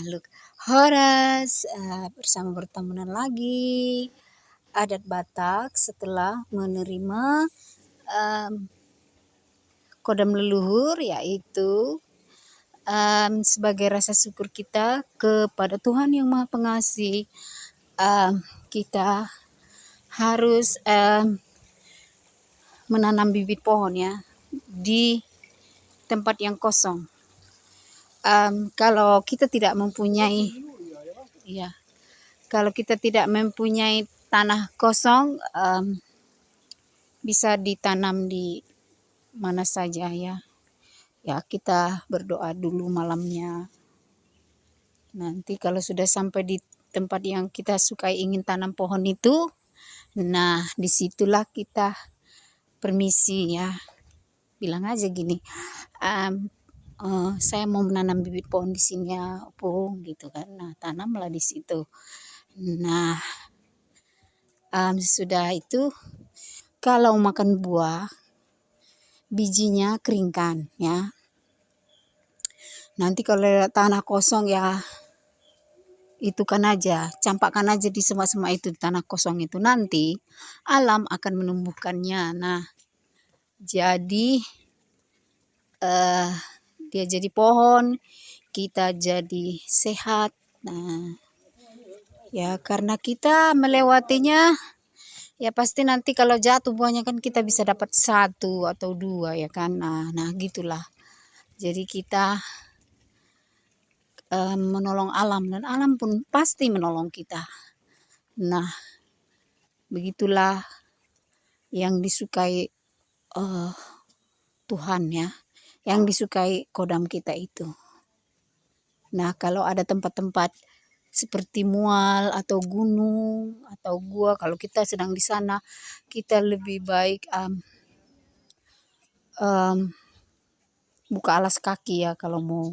Makhluk Horas bersama bertemu lagi adat Batak setelah menerima kodam leluhur, yaitu sebagai rasa syukur kita kepada Tuhan yang Maha Pengasih. Kita harus menanam bibit pohon ya di tempat yang kosong. Kalau kita tidak mempunyai tanah kosong, bisa ditanam di mana saja ya. Ya, kita berdoa dulu malamnya. Nanti kalau sudah sampai di tempat yang kita sukai ingin tanam pohon itu, nah disitulah kita permisi ya. Bilang aja gini, saya mau menanam bibit pohon di sini ya, Opung, gitu kan. Nah, tanamlah di situ. Nah, sudah itu, kalau makan buah, bijinya keringkan ya. Nanti kalau tanah kosong ya, itu kan aja, campakkan aja di semak-semak itu, tanah kosong itu. Nanti alam akan menumbuhkannya. Nah, jadi dia jadi pohon, kita jadi sehat. Nah, ya karena kita melewatinya, ya pasti nanti kalau jatuh buahnya kan kita bisa dapat 1 atau 2 ya kan. Nah gitulah. Jadi kita menolong alam, dan alam pun pasti menolong kita. Nah, begitulah yang disukai Tuhan ya, yang disukai kodam kita itu. Nah, kalau ada tempat-tempat seperti mual atau gunung atau gua, kalau kita sedang di sana, kita lebih baik buka alas kaki ya kalau mau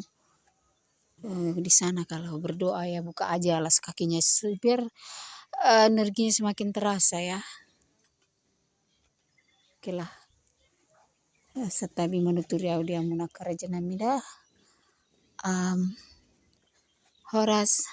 di sana. Kalau berdoa ya buka aja alas kakinya biar energinya semakin terasa ya. Oke lah. Setabi menuturi audio munakara jenamida. Horas.